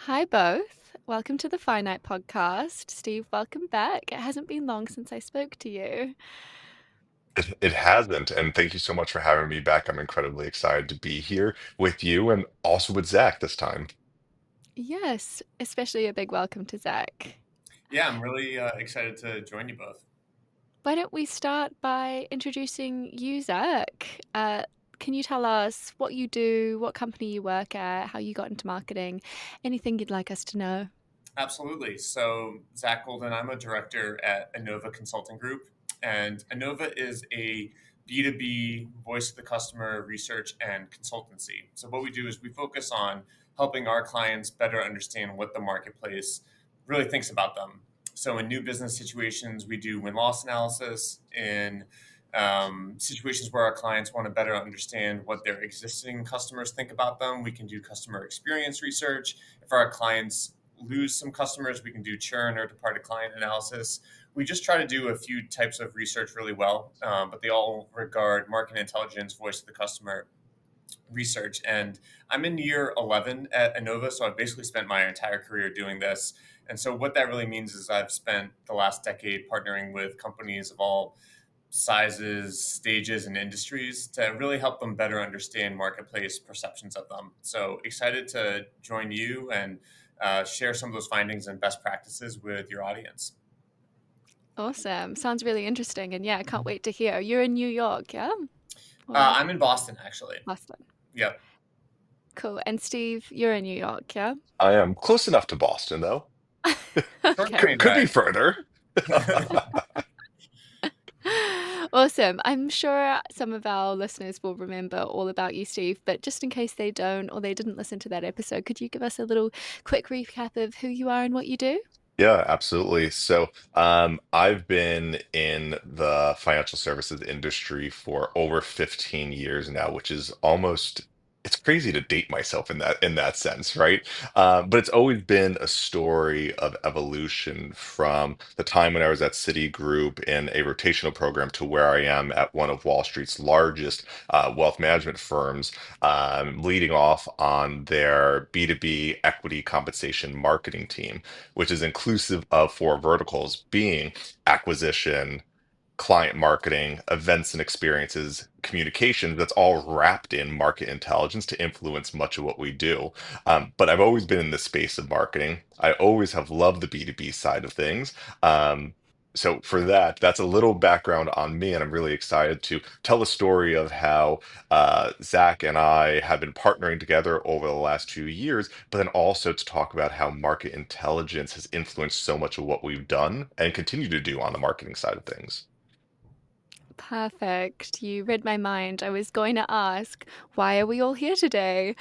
Hi, both. Welcome to the Finite Podcast. Steve, welcome back. It hasn't been long since I spoke to you. It hasn't, and thank you so much for having me back. I'm incredibly excited to be here with you and also with Zach this time. Yes, especially a big welcome to Zach. Yeah, I'm really excited to join you both. Why don't we start by introducing you, Zach? Can you tell us what you do, what company you work at, how you got into marketing, anything you'd like us to know? Absolutely. So, Zach Golden, I'm a director at Anova Consulting Group, and Anova is a B2B voice of the customer research and consultancy. So, what we do is we focus on helping our clients better understand what the marketplace really thinks about them. So, in new business situations, we do win loss analysis. In situations where our clients want to better understand what their existing customers think about them, we can do customer experience research. If our clients lose some customers, we can do churn or departed client analysis. We just try to do a few types of research really well, but they all regard market intelligence, voice of the customer research. And I'm in year 11 at Anova, so I've basically spent my entire career doing this. And so what that really means is I've spent the last decade partnering with companies of all sizes, stages, and industries to really help them better understand marketplace perceptions of them. So excited to join you and share some of those findings and best practices with your audience. Awesome. Sounds really interesting. And yeah, I can't wait to hear. You're in New York, yeah? Or I'm in Boston, actually. Boston. Yep. Cool. And Steve, you're in New York, yeah? I am close enough to Boston, though. Short Okay. train Could be ride. further. Awesome. I'm sure some of our listeners will remember all about you, Steve, but just in case they don't or they didn't listen to that episode, could you give us a little quick recap of who you are and what you do? Yeah, absolutely. I've been in the financial services industry for over 15 years now, which is almost, it's crazy to date myself in that sense, right? But it's always been a story of evolution from the time when I was at Citigroup in a rotational program to where I am at one of Wall Street's largest wealth management firms, leading off on their B2B equity compensation marketing team, which is inclusive of four verticals being acquisition, client marketing, events and experiences, communications. That's all wrapped in market intelligence to influence much of what we do. But I've always been in the space of marketing. I always have loved the B2B side of things. So for that, that's a little background on me, and I'm really excited to tell the story of how Zach and I have been partnering together over the last few years, but then also to talk about how market intelligence has influenced so much of what we've done and continue to do on the marketing side of things. Perfect. You read my mind. I was going to ask, why are we all here today?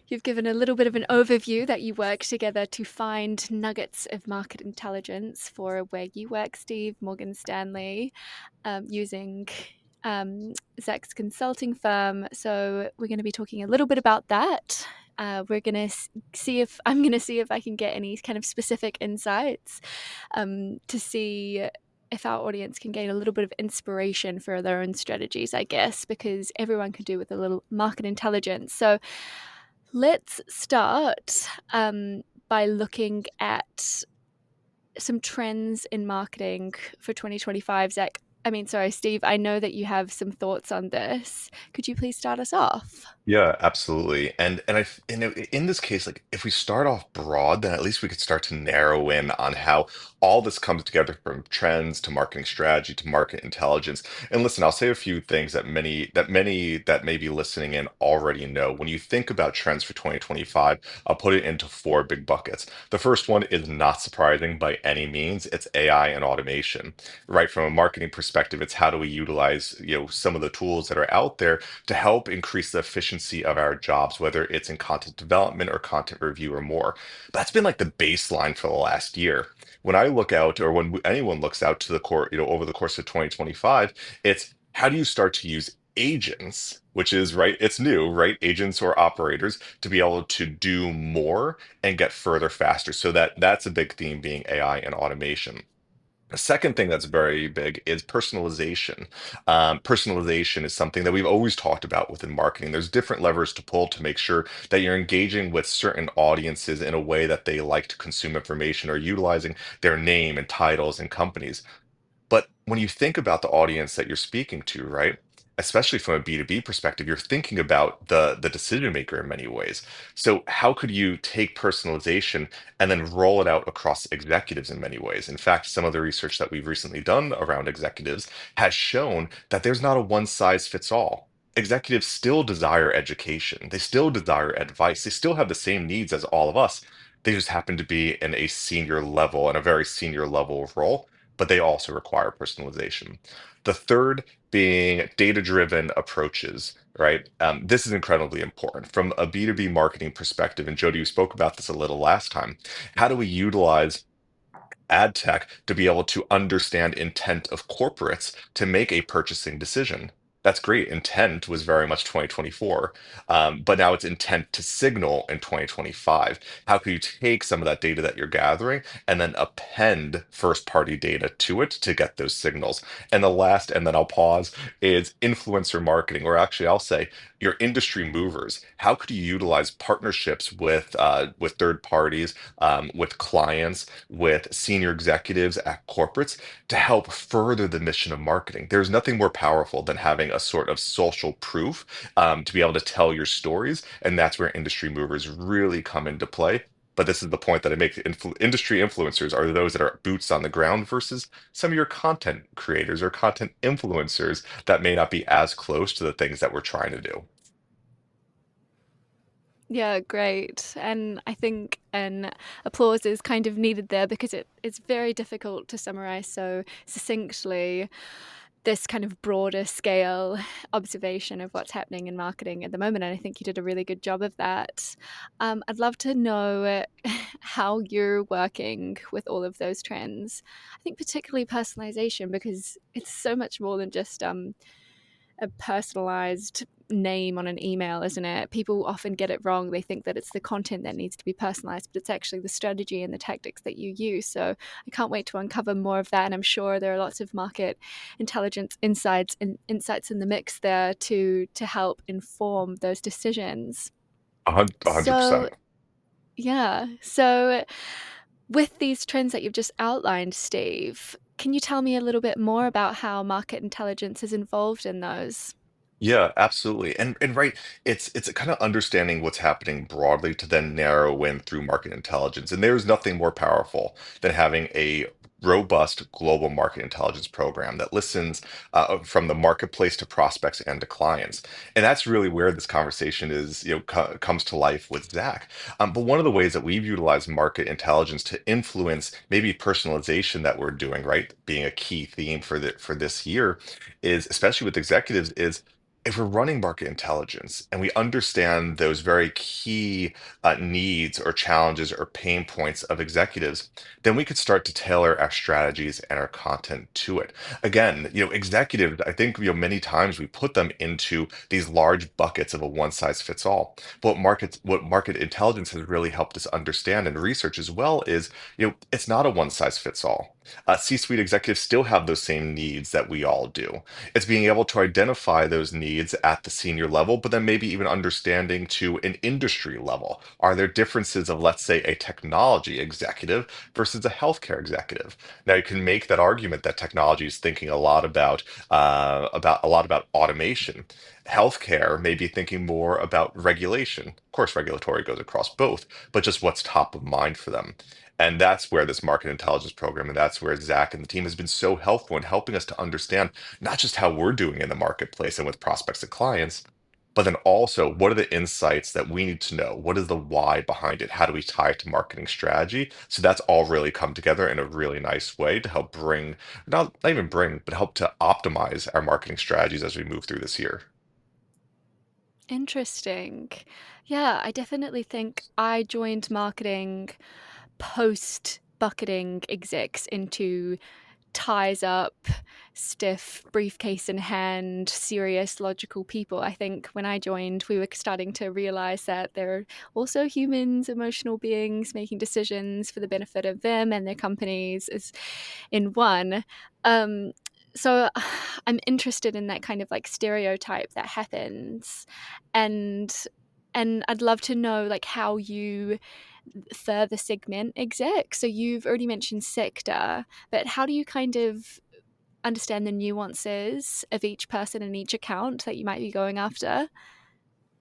You've given a little bit of an overview that you work together to find nuggets of market intelligence for where you work, Steve, Morgan Stanley, using Zach's consulting firm. So we're going to be talking a little bit about that. We're going to see if I'm going to see if I can get any kind of specific insights to see if our audience can gain a little bit of inspiration for their own strategies, I guess, because everyone could do with a little market intelligence. So let's start by looking at some trends in marketing for 2025. Zach, sorry, Steve, I know that you have some thoughts on this. Could you please start us off? Yeah, absolutely. In this case, like if we start off broad, then at least we could start to narrow in on how all this comes together from trends to marketing strategy to market intelligence. And listen, I'll say a few things that many that may be listening in already know. When you think about trends for 2025, I'll put it into four big buckets. The first one is not surprising by any means. It's AI and automation. Right from a marketing perspective, it's how do we utilize, some of the tools that are out there to help increase the efficiency of our jobs, whether it's in content development or content review or more. That's been like the baseline for the last year. When I look out, or when anyone looks out to the core, over the course of 2025, it's how do you start to use agents, which is right, it's new, right? Agents or operators to be able to do more and get further faster. So that's a big theme being AI and automation. A second thing that's very big is personalization. Personalization is something that we've always talked about within marketing. There's different levers to pull to make sure that you're engaging with certain audiences in a way that they like to consume information or utilizing their name and titles and companies. But when you think about the audience that you're speaking to, right? Especially from a B2B perspective, you're thinking about the decision maker in many ways. So how could you take personalization and then roll it out across executives in many ways? In fact, some of the research that we've recently done around executives has shown that there's not a one size fits all. Executives still desire education. They still desire advice. They still have the same needs as all of us. They just happen to be in a senior level and a very senior level of role, but they also require personalization. The third being data-driven approaches, right? This is incredibly important from a B2B marketing perspective. And Jody, you spoke about this a little last time. How do we utilize ad tech to be able to understand intent of corporates to make a purchasing decision? That's great. Intent was very much 2024, but now it's intent to signal in 2025. How can you take some of that data that you're gathering and then append first party data to it to get those signals? And the last, and then I'll pause, is influencer marketing, or actually I'll say your industry movers. How could you utilize partnerships with third parties, with clients, with senior executives at corporates to help further the mission of marketing? There's nothing more powerful than having a sort of social proof, to be able to tell your stories. And that's where industry movers really come into play. But this is the point that I make. Industry influencers are those that are boots on the ground versus some of your content creators or content influencers that may not be as close to the things that we're trying to do. Yeah, great. And I think an applause is kind of needed there because it's very difficult to summarize so succinctly this kind of broader scale observation of what's happening in marketing at the moment. And I think you did a really good job of that. I'd love to know how you're working with all of those trends. I think particularly personalization, because it's so much more than just a personalized name on an email, isn't it? People often get it wrong. They think that it's the content that needs to be personalized, but it's actually the strategy and the tactics that you use. So I can't wait to uncover more of that. And I'm sure there are lots of market intelligence insights in the mix there to help inform those decisions. A hundred So percent. yeah. So with these trends that you've just outlined, Steve, can you tell me a little bit more about how market intelligence is involved in those? Yeah, absolutely. And right, it's a kind of understanding what's happening broadly to then narrow in through market intelligence. And there's nothing more powerful than having a robust global market intelligence program that listens from the marketplace to prospects and to clients. And that's really where this conversation is, comes to life with Zach. But one of the ways that we've utilized market intelligence to influence maybe personalization that we're doing, right, being a key theme for this year, is especially with executives, is if we're running market intelligence and we understand those very key needs or challenges or pain points of executives, then we could start to tailor our strategies and our content to it. Again, executives, I think, many times we put them into these large buckets of a one size fits all. But what market intelligence has really helped us understand and research as well is, it's not a one size fits all. C-suite executives still have those same needs that we all do. It's being able to identify those needs at the senior level, but then maybe even understanding to an industry level. Are there differences of, let's say, a technology executive versus a healthcare executive? Now, you can make that argument that technology is thinking a lot about automation. Healthcare may be thinking more about regulation. Of course, regulatory goes across both, but just what's top of mind for them. And that's where this market intelligence program, and that's where Zach and the team has been so helpful in helping us to understand not just how we're doing in the marketplace and with prospects and clients, but then also what are the insights that we need to know? What is the why behind it? How do we tie it to marketing strategy? So that's all really come together in a really nice way to help bring, not even bring, but help to optimize our marketing strategies as we move through this year. Interesting. Yeah, I definitely think I joined marketing post bucketing execs into ties up stiff briefcase in hand serious logical people. I think when I joined we were starting to realize that they're also humans, emotional beings making decisions for the benefit of them and their companies is in one. So I'm interested in that kind of like stereotype that happens, and I'd love to know like how you further segment exec. So you've already mentioned sector, but how do you kind of understand the nuances of each person and each account that you might be going after?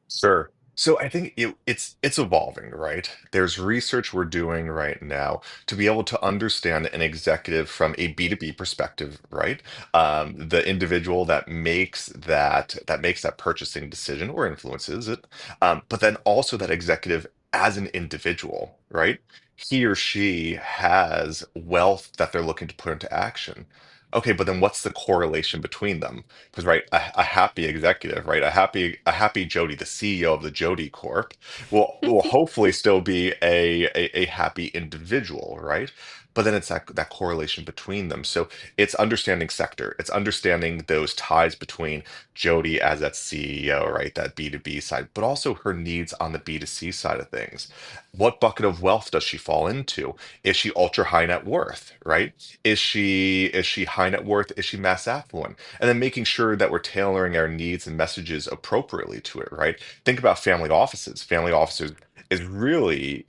Sure. So I think it's evolving, right? There's research we're doing right now to be able to understand an executive from a B2B perspective, right? The individual that makes that purchasing decision or influences it, but then also that executive as an individual, right? He or she has wealth that they're looking to put into action. Okay, but then what's the correlation between them? Because right, a happy executive, right, a happy Jody, the CEO of the Jody Corp, will hopefully still be a happy individual, right? But then it's that correlation between them. So it's understanding sector, it's understanding those ties between Jody as that CEO, right, that B2B side, but also her needs on the B2C side of things. What bucket of wealth does she fall into? Is she ultra high net worth, right? Is she high net worth? Is she mass affluent? And then making sure that we're tailoring our needs and messages appropriately to it, right? Think about family offices. Family offices is really,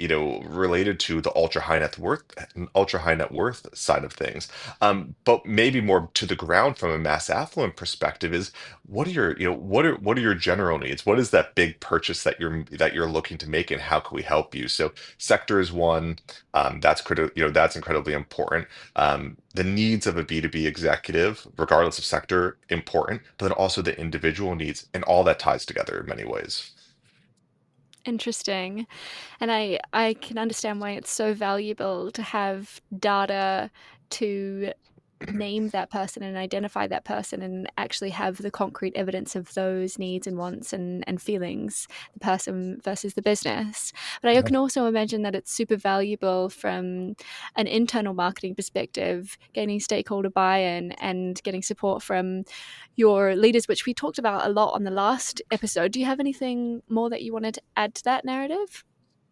related to the ultra high net worth side of things. But maybe more to the ground from a mass affluent perspective is what are your general needs? What is that big purchase that you're looking to make, and how can we help you? So sector is one, that's critical, that's incredibly important. The needs of a B2B executive, regardless of sector, important, but then also the individual needs, and all that ties together in many ways. Interesting. And I can understand why it's so valuable to have data to name that person and identify that person and actually have the concrete evidence of those needs and wants and feelings, the person versus the business. But I can also imagine that it's super valuable from an internal marketing perspective, gaining stakeholder buy-in and getting support from your leaders, which we talked about a lot on the last episode. Do you have anything more that you wanted to add to that narrative?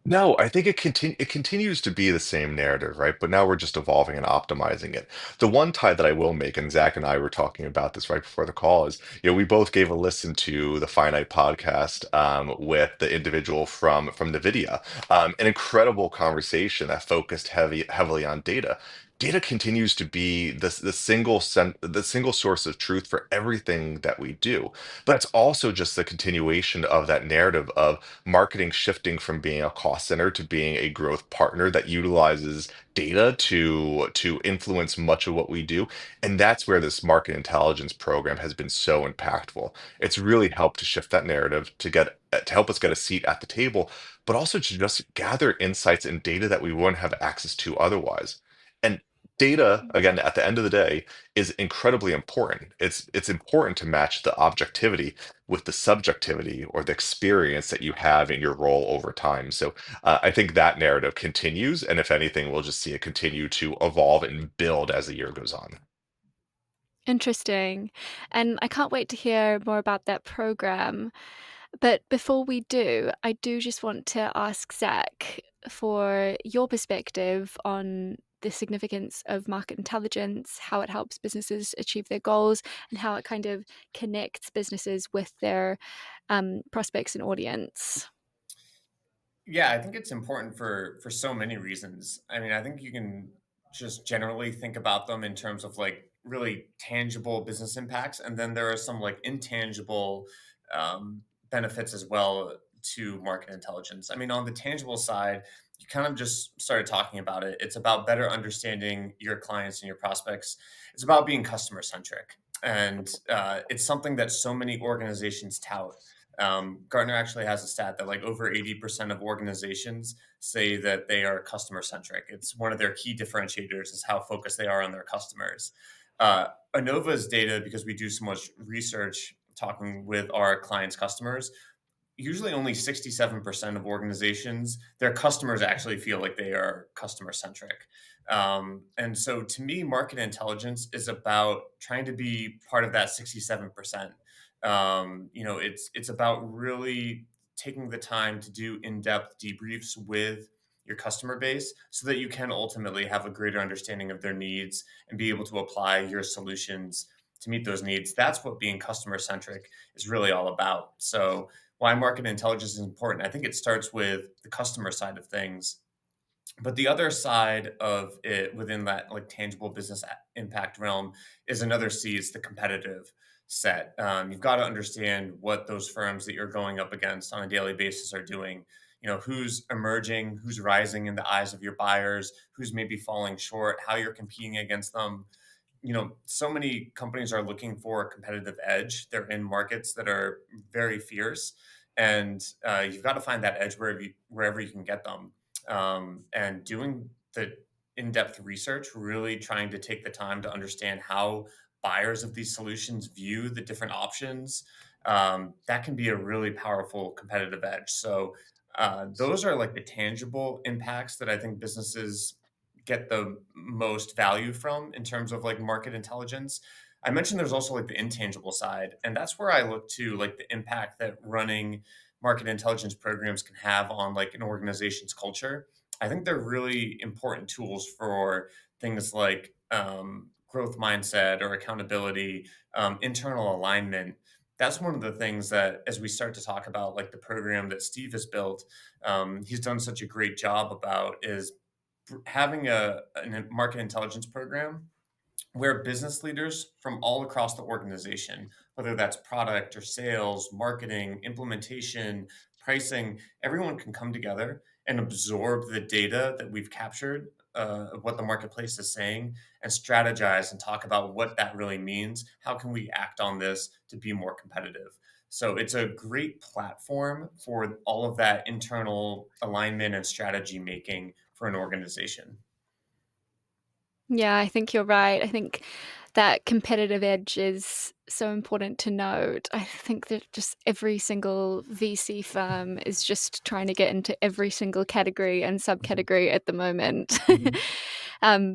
No, I think it continues to be the same narrative, right? But now we're just evolving and optimizing it. The one tie that I will make, and Zach and I were talking about this right before the call, is we both gave a listen to the Finite podcast with the individual from NVIDIA. An incredible conversation that focused heavily on data. Data continues to be the single source of truth for everything that we do. But it's also just the continuation of that narrative of marketing shifting from being a cost center to being a growth partner that utilizes data to influence much of what we do. And that's where this market intelligence program has been so impactful. It's really helped to shift that narrative to help us get a seat at the table, but also to just gather insights and data that we wouldn't have access to otherwise. And data, again, at the end of the day, is incredibly important. It's important to match the objectivity with the subjectivity or the experience that you have in your role over time. So I think that narrative continues, and if anything, we'll just see it continue to evolve and build as the year goes on. Interesting. And I can't wait to hear more about that program. But before we do, I do just want to ask Zach for your perspective on the significance of market intelligence, how it helps businesses achieve their goals, and how it kind of connects businesses with their prospects and audience. Yeah, I think it's important for so many reasons. I mean, I think you can just generally think about them in terms of like really tangible business impacts, and then there are some like intangible um, benefits as well to market intelligence. I mean, on the tangible side, you kind of just started talking about it. It's about better understanding your clients and your prospects. It's about being customer centric, and it's something that so many organizations tout. Gartner actually has a stat that like over 80% of organizations say that they are customer centric. It's one of their key differentiators is how focused they are on their customers. Anova's data, because we do so much research talking with our clients' customers, usually only 67% of organizations, their customers actually feel like they are customer centric. And so to me, market intelligence is about trying to be part of that 67%. It's about really taking the time to do in-depth debriefs with your customer base so that you can ultimately have a greater understanding of their needs and be able to apply your solutions to meet those needs. That's what being customer centric is really all about. So why market intelligence is important. I think it starts with the customer side of things, but the other side of it within that like tangible business impact realm is another C, is the competitive set. You've got to understand what those firms that you're going up against on a daily basis are doing. Who's emerging, who's rising in the eyes of your buyers, who's maybe falling short, how you're competing against them. So many companies are looking for a competitive edge. They're in markets that are very fierce, and you've got to find that edge wherever you can get them. And doing the in-depth research, really trying to take the time to understand how buyers of these solutions view the different options, that can be a really powerful competitive edge. So those are like the tangible impacts that I think businesses get the most value from in terms of like market intelligence. I mentioned there's also like the intangible side, and that's where I look to like the impact that running market intelligence programs can have on like an organization's culture. I think they're really important tools for things like growth mindset or accountability, internal alignment. That's one of the things that, as we start to talk about like the program that Steve has built, he's done such a great job about is having a market intelligence program where business leaders from all across the organization, whether that's product or sales, marketing, implementation, pricing, everyone can come together and absorb the data that we've captured of what the marketplace is saying and strategize and talk about what that really means. How can we act on this to be more competitive? So it's a great platform for all of that internal alignment and strategy making for an organization. Yeah, I think you're right. I think that competitive edge is so important to note. I think that just every single VC firm is just trying to get into every single category and subcategory at the moment. Mhm.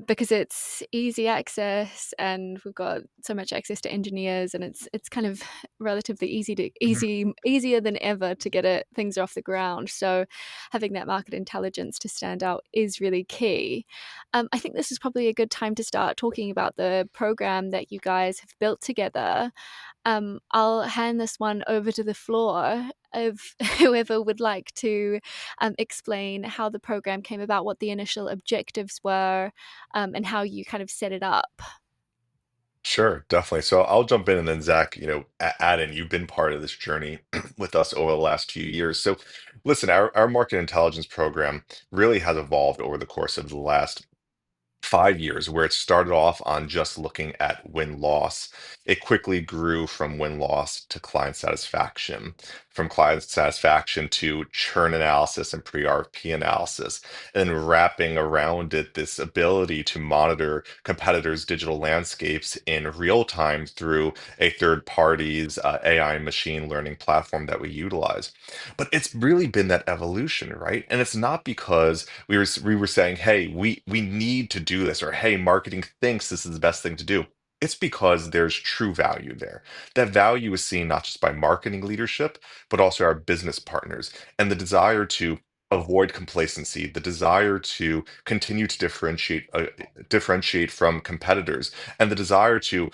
Because it's easy access and we've got so much access to engineers, and it's kind of relatively easier than ever to get things off the ground. So having that market intelligence to stand out is really key. I think this is probably a good time to start talking about the program that you guys have built together. I'll hand this one over to the floor of whoever would like to explain how the program came about, what the initial objectives were, and how you kind of set it up. Sure, definitely. So I'll jump in and then Zach, add in. You've been part of this journey with us over the last few years. So listen, our market intelligence program really has evolved over the course of the last 5 years, where it started off on just looking at win loss. It quickly grew from win loss to client satisfaction, from client satisfaction to churn analysis and pre-RFP analysis, and then wrapping around it this ability to monitor competitors' digital landscapes in real time through a third party's AI and machine learning platform that we utilize. But it's really been that evolution, right? And it's not because we were saying, hey, we need to do this, or hey, marketing thinks this is the best thing to do. It's because there's true value there. That value is seen not just by marketing leadership, but also our business partners, and the desire to avoid complacency, the desire to continue to differentiate from competitors, and the desire to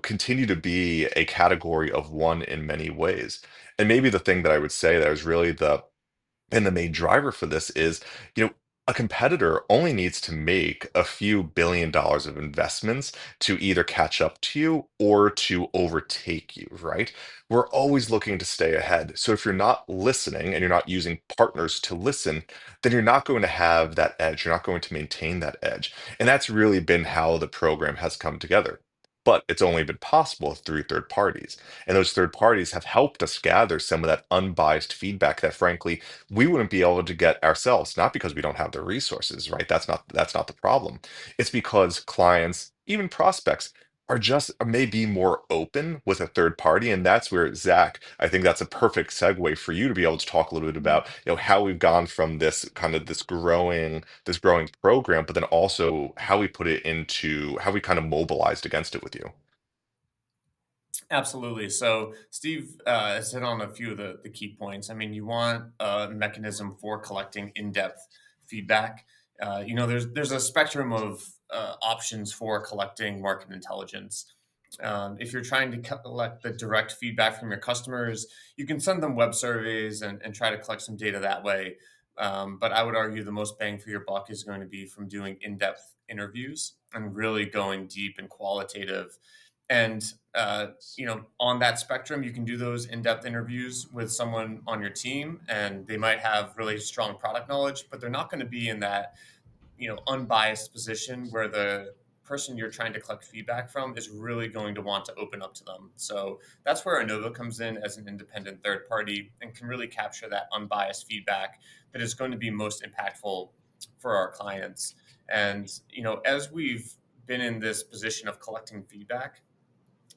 continue to be a category of one in many ways. And maybe the thing that I would say that is really the main driver for this is, you know, a competitor only needs to make a few billion dollars of investments to either catch up to you or to overtake you, right? We're always looking to stay ahead. So if you're not listening and you're not using partners to listen, then you're not going to have that edge. You're not going to maintain that edge. And that's really been how the program has come together. But it's only been possible through third parties. And those third parties have helped us gather some of that unbiased feedback that, frankly, we wouldn't be able to get ourselves, not because we don't have the resources, right? That's not the problem. It's because clients, even prospects, are just maybe more open with a third party. And that's where, Zach, I think that's a perfect segue for you to be able to talk a little bit Mhm. about, how we've gone from this kind of this growing program, but then also how we put it into how we kind of mobilized against it with you. Absolutely. So Steve has hit on a few of the key points. I mean, you want a mechanism for collecting in-depth feedback. There's a spectrum of options for collecting market intelligence. If you're trying to collect the direct feedback from your customers, you can send them web surveys and try to collect some data that way. But I would argue the most bang for your buck is going to be from doing in-depth interviews and really going deep and qualitative. And on that spectrum, you can do those in-depth interviews with someone on your team, and they might have really strong product knowledge, but they're not going to be in that unbiased position where the person you're trying to collect feedback from is really going to want to open up to them. So that's where Anova comes in as an independent third party and can really capture that unbiased feedback that is going to be most impactful for our clients. And as we've been in this position of collecting feedback,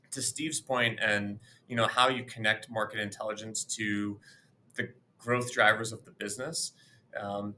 to Steve's point, and how you connect market intelligence to the growth drivers of the business,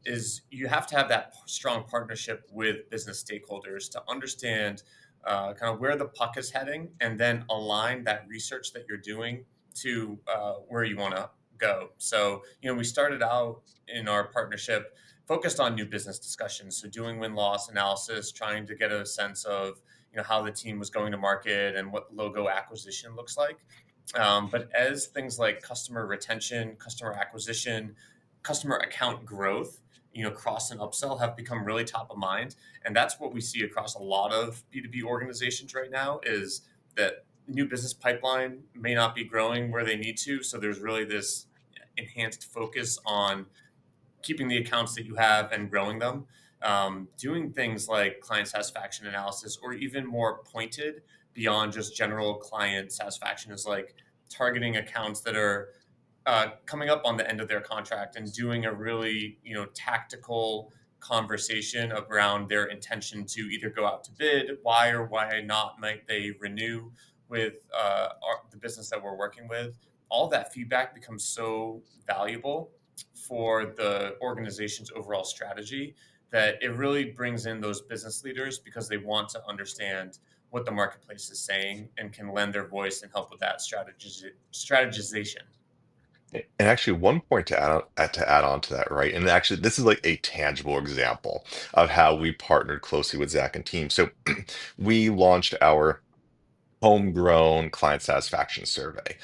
is you have to have that strong partnership with business stakeholders to understand kind of where the puck is heading, and then align that research that you're doing to where you want to go. So we started out in our partnership focused on new business discussions, so doing win loss analysis, trying to get a sense of how the team was going to market and what logo acquisition looks like. But as things like customer retention, customer acquisition, customer account growth, cross and upsell have become really top of mind. And that's what we see across a lot of B2B organizations right now, is that new business pipeline may not be growing where they need to. So there's really this enhanced focus on keeping the accounts that you have and growing them. Doing things like client satisfaction analysis, or even more pointed beyond just general client satisfaction, is like targeting accounts that are coming up on the end of their contract and doing a really tactical conversation around their intention to either go out to bid, why or why not might they renew with the business that we're working with. All that feedback becomes so valuable for the organization's overall strategy that it really brings in those business leaders, because they want to understand what the marketplace is saying and can lend their voice and help with that strategization. And actually, one point to add on to that, right? And actually, this is like a tangible example of how we partnered closely with Zach and team. So we launched our homegrown client satisfaction survey.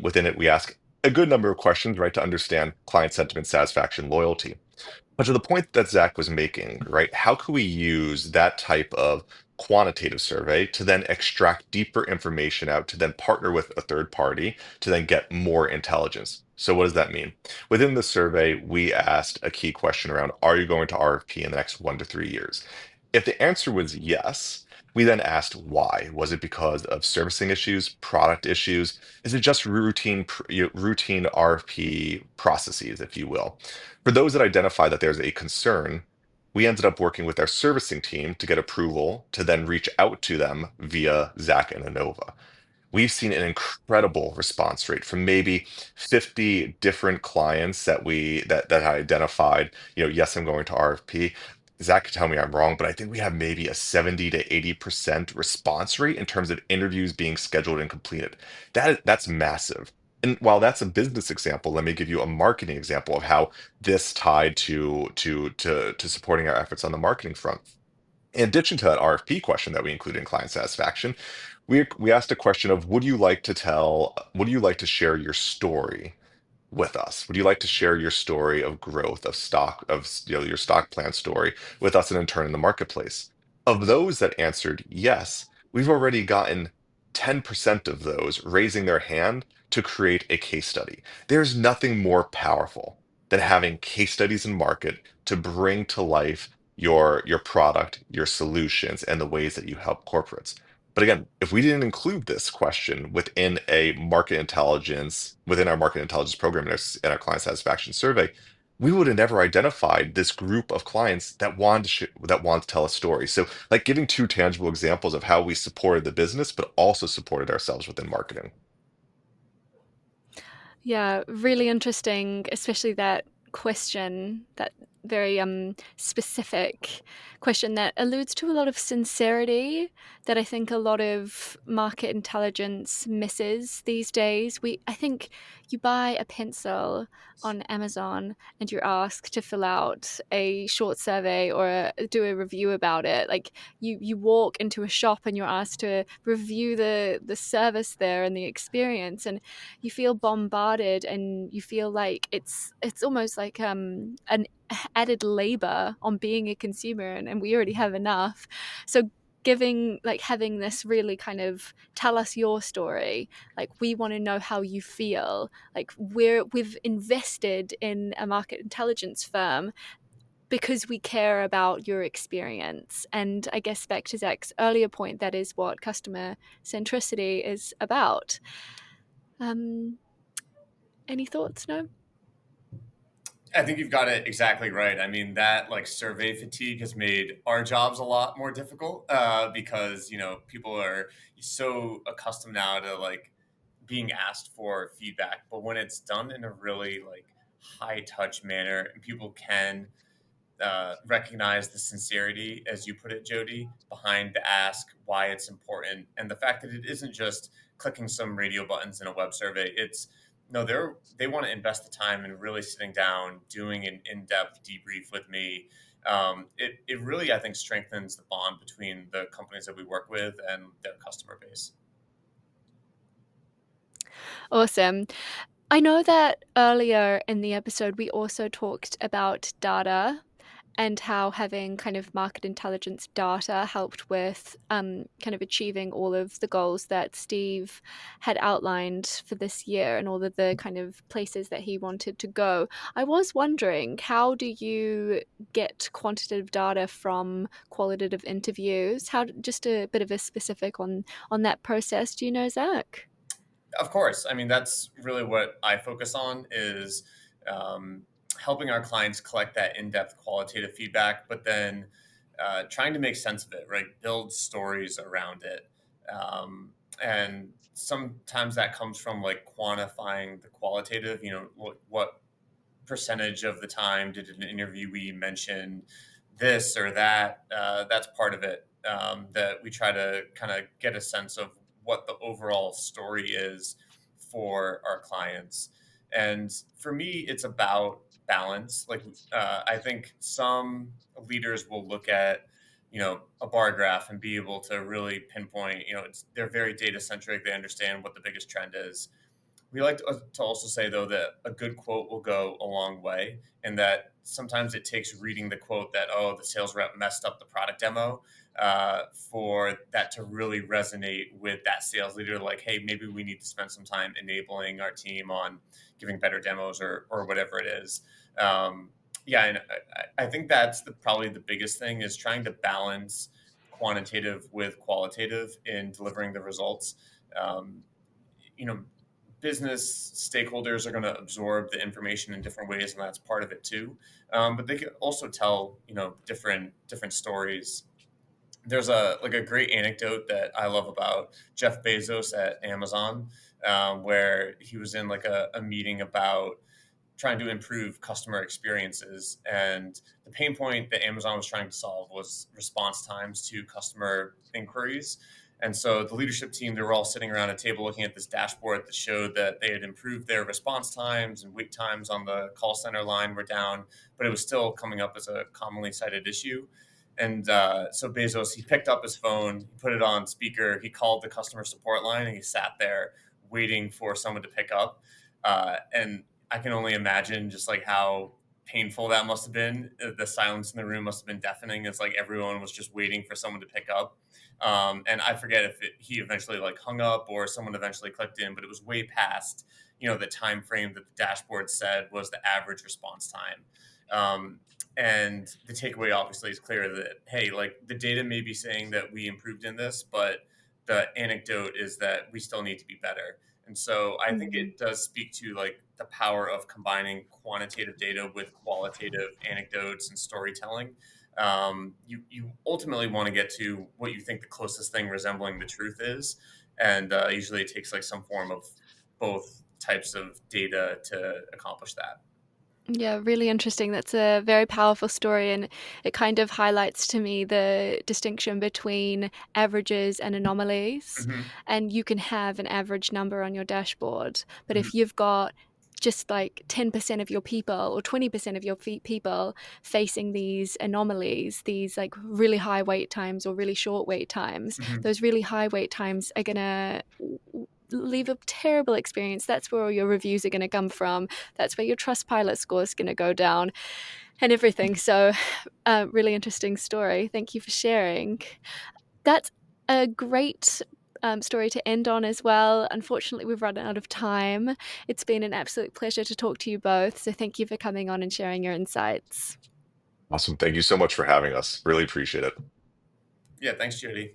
Within it, we ask a good number of questions, right, to understand client sentiment, satisfaction, loyalty. But to the point that Zach was making, right, how can we use that type of quantitative survey to then extract deeper information out to then partner with a third party to then get more intelligence? So, what does that mean? Within the survey, we asked a key question around, are you going to RFP in the next 1 to 3 years? If the answer was yes, we then asked why. Was it because of servicing issues, product issues? Is it just routine RFP processes, if you will? For those that identify that there's a concern, we ended up working with our servicing team to get approval to then reach out to them via Zach and Anova. We've seen an incredible response rate from maybe 50 different clients that I identified, yes, I'm going to RFP. Zach could tell me I'm wrong, but I think we have maybe a 70 to 80% response rate in terms of interviews being scheduled and completed. That's massive. And while that's a business example, let me give you a marketing example of how this tied to supporting our efforts on the marketing front. In addition to that RFP question that we include in client satisfaction, we asked a question of, would you like to share your story with us? Would you like to share your story of growth of stock of your stock plan story with us and in turn in the marketplace? Of those that answered yes, we've already gotten 10% of those raising their hand to create a case study. There's nothing more powerful than having case studies in market to bring to life your product, your solutions, and the ways that you help corporates. But again, if we didn't include this question within our market intelligence program in our client satisfaction survey, we would have never identified this group of clients that want to tell a story. So, like giving two tangible examples of how we supported the business, but also supported ourselves within marketing. Yeah, really interesting, especially that question, that very specific question that alludes to a lot of sincerity that I think a lot of market intelligence misses these days. I think you buy a pencil on Amazon and you're asked to fill out a short survey or do a review about it. Like you walk into a shop and you're asked to review the service there and the experience, and you feel bombarded and you feel like it's almost like an added labor on being a consumer, and we already have enough. So giving, like, having this really kind of tell us your story, like we want to know how you feel, like we've invested in a market intelligence firm because we care about your experience. And I guess back to Zach's earlier point, that is what customer centricity is about. um any thoughts? No? I think you've got it exactly right. I mean, that like survey fatigue has made our jobs a lot more difficult because people are so accustomed now to like being asked for feedback, but when it's done in a really like high touch manner and people can recognize the sincerity, as you put it, Jody, behind the ask, why it's important, and the fact that it isn't just clicking some radio buttons in a web survey. It's no, they want to invest the time in really sitting down, doing an in-depth debrief with me. It really, I think, strengthens the bond between the companies that we work with and their customer base. Awesome. I know that earlier in the episode we also talked about data and how having kind of market intelligence data helped with kind of achieving all of the goals that Steve had outlined for this year and all of the kind of places that he wanted to go. I was wondering, how do you get quantitative data from qualitative interviews? How, just a bit of a specific on that process. Do you know, Zach? Of course. I mean, that's really what I focus on is um, helping our clients collect that in-depth qualitative feedback, but then trying to make sense of it, right? Build stories around it. And sometimes that comes from like quantifying the qualitative, what percentage of the time did an interviewee mention this or that? That's part of it. That we try to kind of get a sense of what the overall story is for our clients. And for me, it's about balance. Like, I think some leaders will look at, a bar graph and be able to really pinpoint, they're very data centric. They understand what the biggest trend is. We like to also say, though, that a good quote will go a long way, and that sometimes it takes reading the quote that, oh, the sales rep messed up the product demo, for that to really resonate with that sales leader. Like, hey, maybe we need to spend some time enabling our team on giving better demos or whatever it is. Yeah, and I think that's probably the biggest thing is trying to balance quantitative with qualitative in delivering the results. Um, you know, business stakeholders are going to absorb the information in different ways, and that's part of it too. But they can also tell, different stories. There's a great anecdote that I love about Jeff Bezos at Amazon, where he was in like a meeting about trying to improve customer experiences. And the pain point that Amazon was trying to solve was response times to customer inquiries. And so the leadership team, they were all sitting around a table looking at this dashboard that showed that they had improved their response times and wait times on the call center line were down, but it was still coming up as a commonly cited issue. And so Bezos, he picked up his phone, he put it on speaker, he called the customer support line, and he sat there waiting for someone to pick up. And I can only imagine just like how painful that must have been. The silence in the room must have been deafening. It's like everyone was just waiting for someone to pick up. And I forget if he eventually like hung up or someone eventually clicked in, but it was way past, the time frame that the dashboard said was the average response time. And the takeaway obviously is clear that, hey, like the data may be saying that we improved in this, but the anecdote is that we still need to be better. And so I think Mm. it does speak to like the power of combining quantitative data with qualitative anecdotes and storytelling. You ultimately want to get to what you think the closest thing resembling the truth is, and usually it takes like some form of both types of data to accomplish that. Yeah, really interesting. That's a very powerful story, and it kind of highlights to me the distinction between averages and anomalies. Hmm. And you can have an average number on your dashboard, but Hmm. if you've got just like 10% of your people or 20% of your people facing these anomalies, these like really high wait times or really short wait times, Hmm. those really high wait times are going to leave a terrible experience. That's where all your reviews are going to come from. That's where your Trustpilot score is going to go down and everything. So, really interesting story. Thank you for sharing. That's a great story to end on as well. Unfortunately, we've run out of time. It's been an absolute pleasure to talk to you both. So, thank you for coming on and sharing your insights. Awesome. Thank you so much for having us. Really appreciate it. Yeah, thanks, Jody.